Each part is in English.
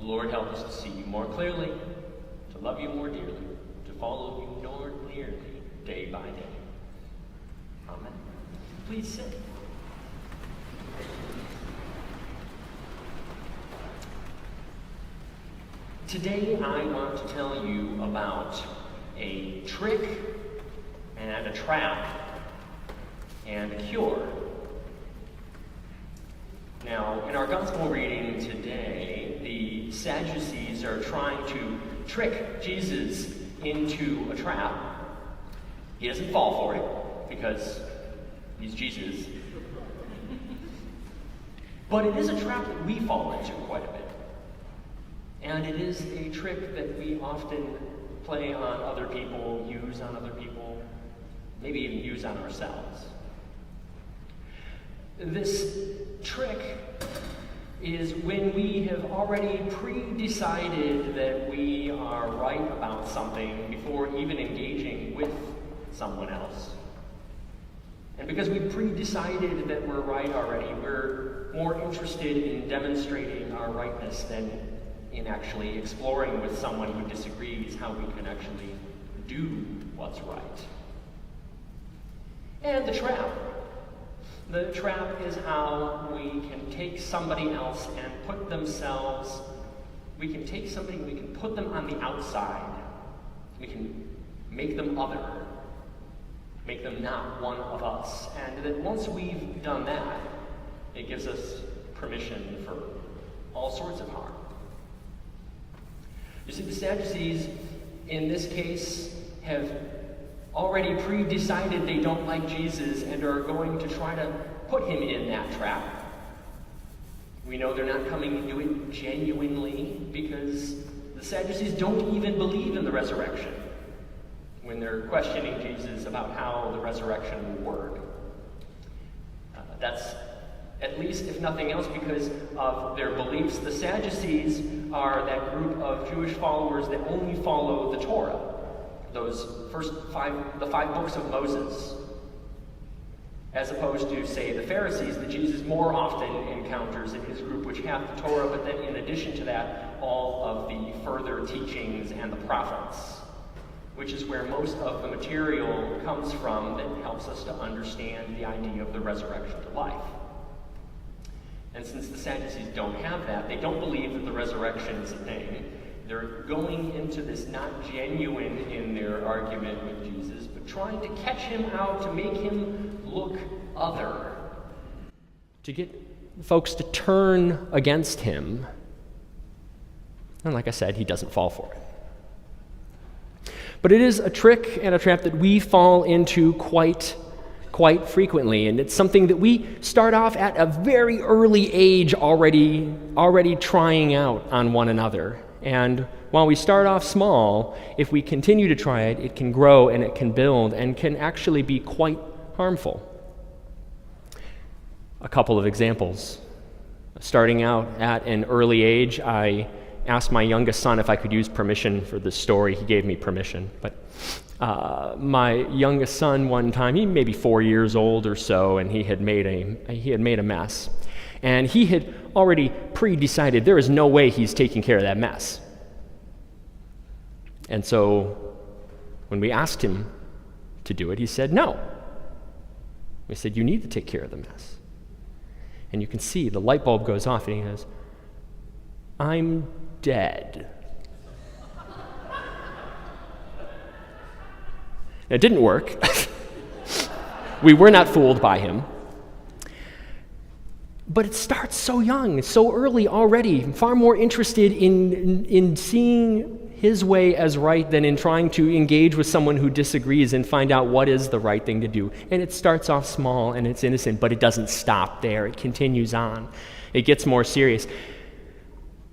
Lord help us to see you more clearly, to love you more dearly, to follow you more nearly day by day. Amen. Please sit. Today I want to tell you about a trick and a trap and a cure. Now, in our gospel reading today, the Sadducees are trying to trick Jesus into a trap. He doesn't fall for it because he's Jesus. But it is a trap that we fall into quite a bit. And it is a trick that we often play on other people, use on other people, maybe even use on ourselves. This trick is when we have already pre-decided that we are right about something before even engaging with someone else. And because we pre-decided that we're right already, we're more interested in demonstrating our rightness than in actually exploring with someone who disagrees how we can actually do what's right. And the trap. The trap is how we can take somebody else and put themselves, we can take somebody, we can put them on the outside. We can make them other, make them not one of us. And that once we've done that, it gives us permission for all sorts of harm. You see, the Sadducees, in this case, have already pre-decided they don't like Jesus and are going to try to put him in that trap. We know they're not coming to do it genuinely because the Sadducees don't even believe in the resurrection when they're questioning Jesus about how the resurrection will work. That's at least, if nothing else, because of their beliefs. The Sadducees are that group of Jewish followers that only follow the Torah, the five books of Moses, as opposed to, say, the Pharisees that Jesus more often encounters in his group, which have the Torah, but then in addition to that, all of the further teachings and the prophets, which is where most of the material comes from that helps us to understand the idea of the resurrection to life. And since the Sadducees don't have that, they don't believe that the resurrection is a thing, they're going into this not genuine in their argument with Jesus, but trying to catch him out, to make him look other, to get folks to turn against him. And like I said, he doesn't fall for it. But it is a trick and a trap that we fall into quite frequently, and it's something that we start off at a very early age already trying out on one another. And while we start off small, if we continue to try it, it can grow and it can build and can actually be quite harmful. A couple of examples. Starting out at an early age, I asked my youngest son if I could use permission for this story. He gave me permission, but my youngest son one time, he may be 4 years old or so, and he had made a mess. And he had already pre-decided there is no way he's taking care of that mess. And so when we asked him to do it, he said no. We said, you need to take care of the mess. And you can see the light bulb goes off, and he goes, I'm dead. It didn't work. We were not fooled by him. But it starts so young, so early already, far more interested in seeing his way as right than in trying to engage with someone who disagrees and find out what is the right thing to do. And it starts off small and it's innocent, but it doesn't stop there. It continues on. It gets more serious.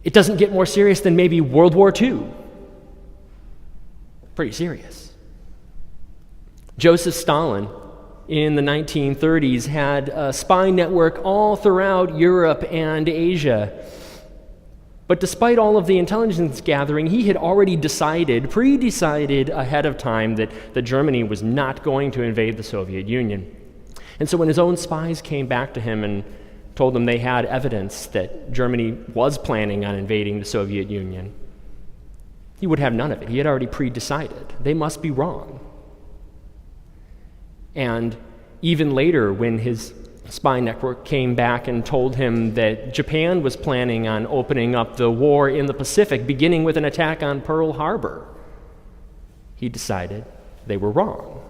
It doesn't get more serious than maybe World War II. Pretty serious. Joseph Stalin in the 1930s had a spy network all throughout Europe and Asia. But despite all of the intelligence gathering, he had already pre-decided ahead of time that Germany was not going to invade the Soviet Union. And so when his own spies came back to him and told them they had evidence that Germany was planning on invading the Soviet Union, he would have none of it. He had already pre-decided. They must be wrong. And even later, when his spy network came back and told him that Japan was planning on opening up the war in the Pacific, beginning with an attack on Pearl Harbor, he decided they were wrong.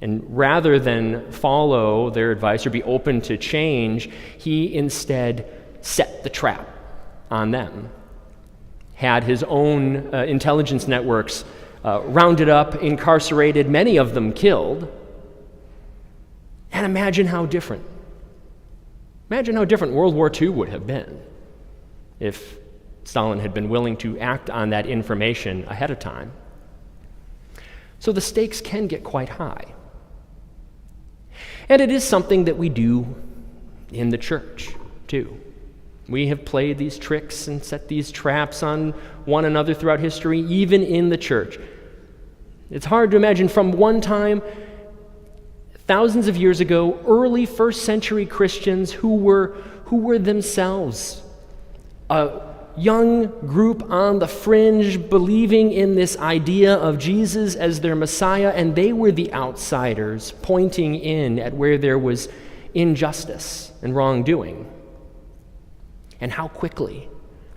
And rather than follow their advice or be open to change, he instead set the trap on them. Had his own intelligence networks rounded up, incarcerated, many of them killed. And imagine how different World War II would have been if Stalin had been willing to act on that information ahead of time. So the stakes can get quite high. And it is something that we do in the church, too. We have played these tricks and set these traps on one another throughout history, even in the church. It's hard to imagine from one time, thousands of years ago, early first century Christians who were themselves a young group on the fringe, believing in this idea of Jesus as their Messiah, and they were the outsiders pointing in at where there was injustice and wrongdoing. And how quickly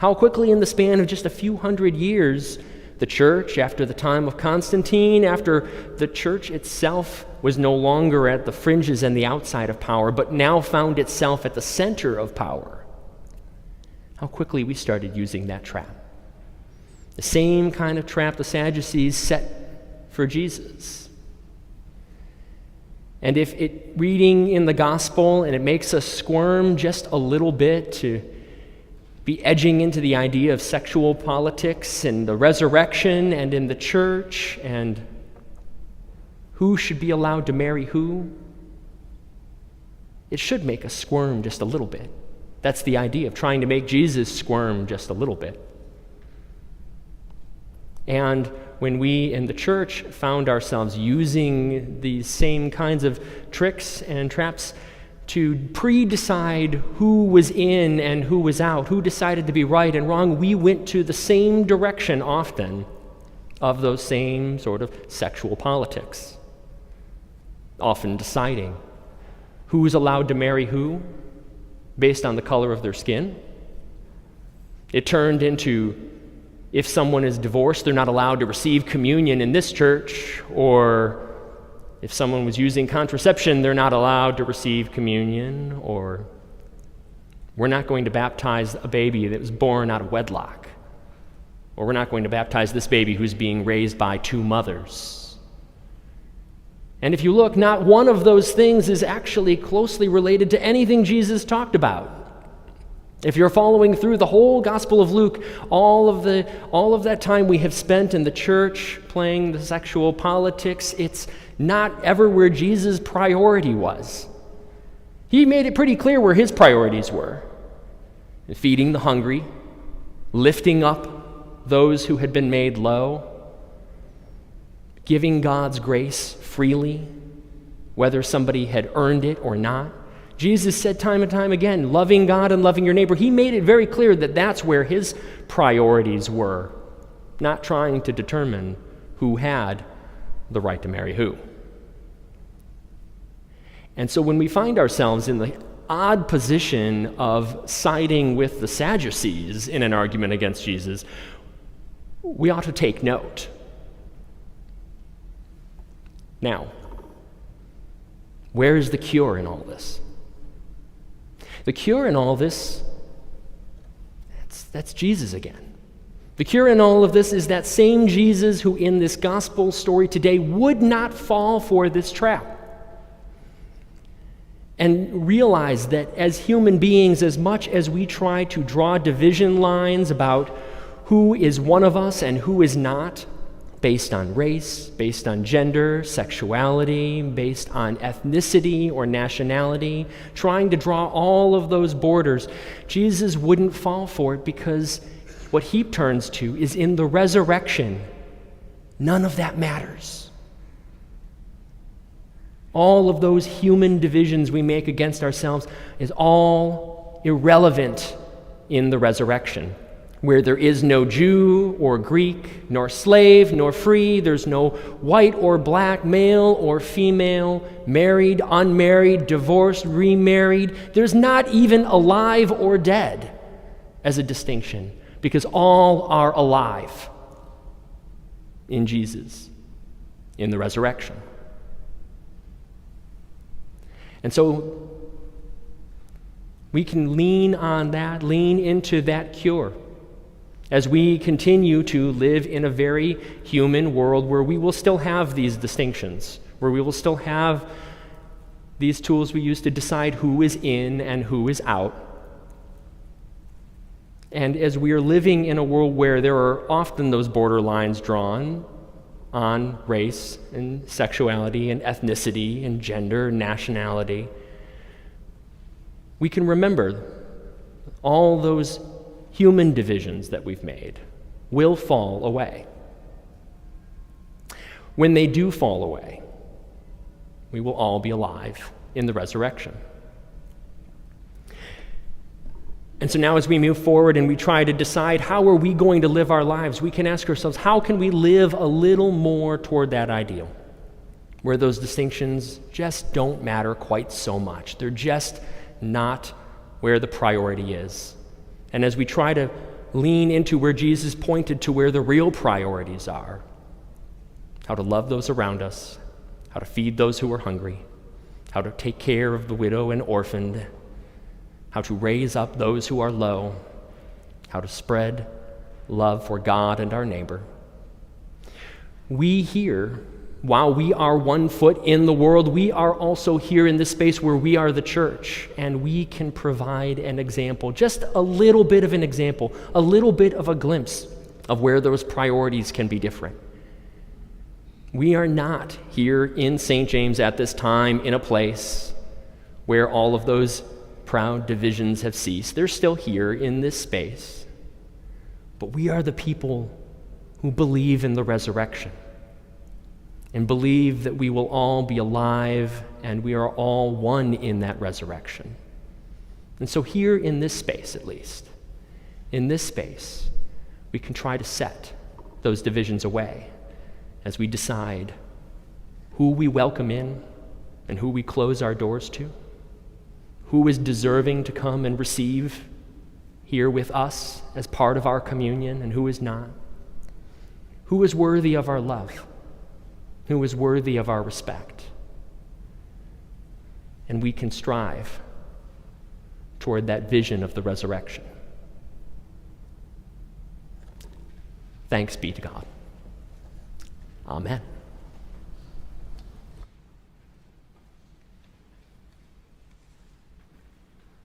in the span of just a few hundred years, the church, after the time of Constantine, after the church itself was no longer at the fringes and the outside of power, but now found itself at the center of power, how quickly we started using that trap. The same kind of trap the Sadducees set for Jesus. And if reading in the gospel and it makes us squirm just a little bit to be edging into the idea of sexual politics and the resurrection and in the church and who should be allowed to marry who, it should make us squirm just a little bit. That's the idea of trying to make Jesus squirm just a little bit. And when we in the church found ourselves using these same kinds of tricks and traps to pre-decide who was in and who was out, who decided to be right and wrong, we went to the same direction often of those same sort of sexual politics, often deciding who's allowed to marry who based on the color of their skin. It turned into, if someone is divorced, they're not allowed to receive communion in this church, or if someone was using contraception, they're not allowed to receive communion, or we're not going to baptize a baby that was born out of wedlock, or we're not going to baptize this baby who's being raised by two mothers. And if you look, not one of those things is actually closely related to anything Jesus talked about. If you're following through the whole Gospel of Luke, all of that time we have spent in the church playing the sexual politics, it's not ever where Jesus' priority was. He made it pretty clear where his priorities were. Feeding the hungry, lifting up those who had been made low, giving God's grace freely, whether somebody had earned it or not. Jesus said time and time again, loving God and loving your neighbor. He made it very clear that that's where his priorities were, not trying to determine who had the right to marry who. And so when we find ourselves in the odd position of siding with the Sadducees in an argument against Jesus, we ought to take note. Now, where is the cure in all this? The cure in all this, that's Jesus again. The cure in all of this is that same Jesus who in this gospel story today would not fall for this trap. And realize that as human beings, as much as we try to draw division lines about who is one of us and who is not, based on race, based on gender, sexuality, based on ethnicity or nationality, trying to draw all of those borders, Jesus wouldn't fall for it because what he turns to is in the resurrection. None of that matters. All of those human divisions we make against ourselves is all irrelevant in the resurrection, where there is no Jew or Greek, nor slave, nor free. There's no white or black, male or female, married, unmarried, divorced, remarried. There's not even alive or dead as a distinction, because all are alive in Jesus, in the resurrection. And so we can lean on that, lean into that cure as we continue to live in a very human world where we will still have these distinctions, where we will still have these tools we use to decide who is in and who is out. And as we are living in a world where there are often those borderlines drawn on race and sexuality and ethnicity and gender and nationality, we can remember all those human divisions that we've made will fall away. When they do fall away, we will all be alive in the resurrection. And so now as we move forward and we try to decide how are we going to live our lives, we can ask ourselves, how can we live a little more toward that ideal, where those distinctions just don't matter quite so much. They're just not where the priority is. And as we try to lean into where Jesus pointed to where the real priorities are, how to love those around us, how to feed those who are hungry, how to take care of the widow and orphaned, how to raise up those who are low, how to spread love for God and our neighbor. We here, while we are one foot in the world, we are also here in this space where we are the church, and we can provide an example, just a little bit of an example, a little bit of a glimpse of where those priorities can be different. We are not here in St. James at this time in a place where all of those proud divisions have ceased. They're still here in this space. But we are the people who believe in the resurrection and believe that we will all be alive and we are all one in that resurrection. And so here in this space, at least, in this space, we can try to set those divisions away as we decide who we welcome in and who we close our doors to, who is deserving to come and receive here with us as part of our communion and who is not, who is worthy of our love, who is worthy of our respect. And we can strive toward that vision of the resurrection. Thanks be to God. Amen.